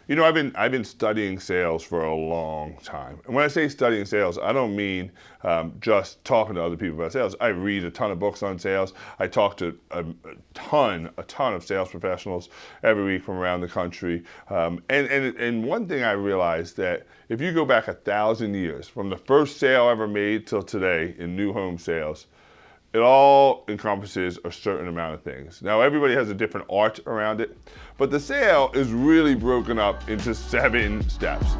You know, I've been studying sales for a long time. And when I say studying sales, I don't mean just talking to other people about sales. I read a ton of books on sales. I talk to a ton of sales professionals every week from around the country. And one thing I realized that if you go back 1,000 years, from the first sale ever made till today in new home sales, it all encompasses a certain amount of things. Now, everybody has a different art around it, but the sale is really broken up into 7 steps.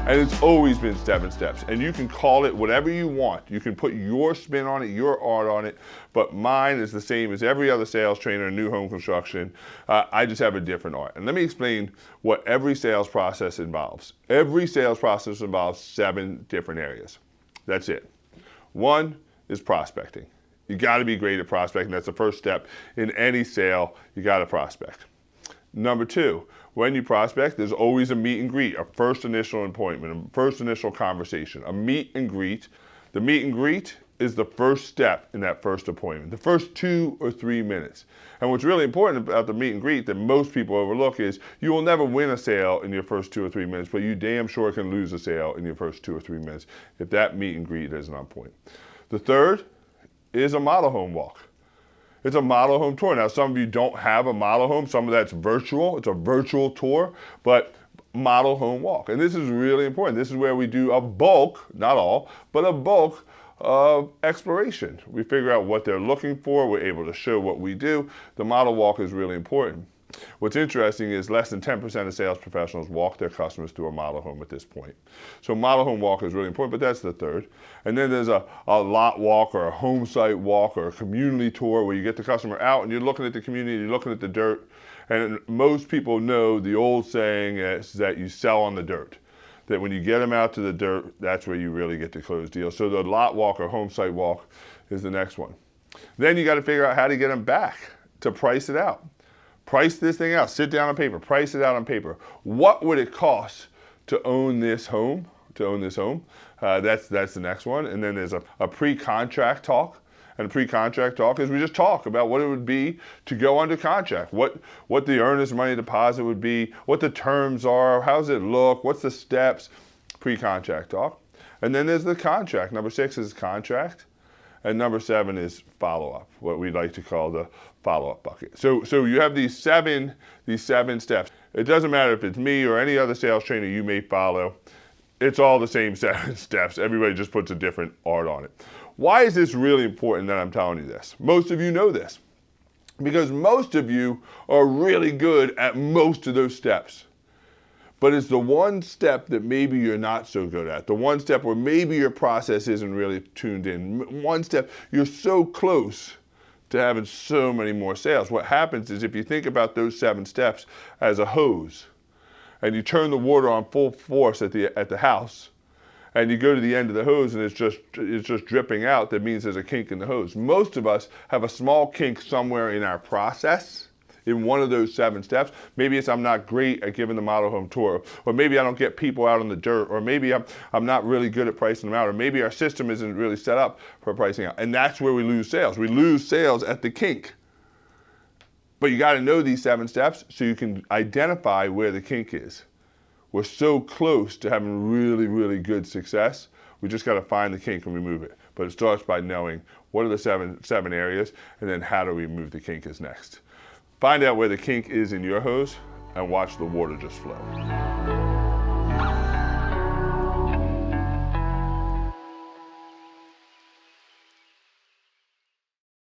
And it's always been 7 steps. And you can call it whatever you want. You can put your spin on it, your art on it, but mine is the same as every other sales trainer in new home construction. I just have a different art. And let me explain what every sales process involves. Every sales process involves 7 different areas. That's it. 1 is prospecting. You gotta be great at prospecting. That's the first step in any sale. You gotta prospect. Number 2, when you prospect, there's always a meet and greet, a first initial appointment, a first initial conversation, a meet and greet. The meet and greet is the first step in that first appointment, the first 2 or 3 minutes. And what's really important about the meet and greet that most people overlook is you will never win a sale in your first 2 or 3 minutes, but you damn sure can lose a sale in your first 2 or 3 minutes if that meet and greet isn't on point. The third is a model home walk. It's a model home tour. Now, some of you don't have a model home. Some of that's virtual. It's a virtual tour, but model home walk. And this is really important. This is where we do a bulk, not all, but a bulk of exploration. We figure out what they're looking for. We're able to show what we do. The model walk is really important. What's interesting is less than 10% of sales professionals walk their customers through a model home at this point. So model home walk is really important, but that's the third. And then there's a lot walk or a home site walk or a community tour where you get the customer out and you're looking at the community, you're looking at the dirt. And most people know the old saying is that you sell on the dirt. That when you get them out to the dirt, that's where you really get to close deals. So the lot walk or home site walk is the next one. Then you got to figure out how to get them back to price it out. Price this thing out, sit down on paper, price it out on paper. What would it cost to own this home? That's the next one. And then there's a pre-contract talk. And a pre-contract talk is we just talk about what it would be to go under contract, what the earnest money deposit would be, what the terms are, how does it look, what's the steps, pre-contract talk. And then there's the contract. Number 6 is contract. And number 7 is follow-up, what we like to call the follow-up bucket. So you have these seven steps. It doesn't matter if it's me or any other sales trainer you may follow. It's all the same 7 steps. Everybody just puts a different art on it. Why is this really important that I'm telling you this? Most of you know this. Because most of you are really good at most of those steps. But it's the one step that maybe you're not so good at. The one step where maybe your process isn't really tuned in. One step, you're so close to having so many more sales. What happens is if you think about those 7 steps as a hose, and you turn the water on full force at the house, and you go to the end of the hose and it's just dripping out, that means there's a kink in the hose. Most of us have a small kink somewhere in our process, in one of those 7 steps. Maybe it's I'm not great at giving the model home tour, or maybe I don't get people out on the dirt, or maybe I'm not really good at pricing them out, or maybe our system isn't really set up for pricing out. And that's where we lose sales. We lose sales at the kink. But you gotta know these 7 steps so you can identify where the kink is. We're so close to having really, really good success. We just gotta find the kink and remove it. But it starts by knowing what are the seven areas, and then how do we remove the kink is next. Find out where the kink is in your hose and watch the water just flow.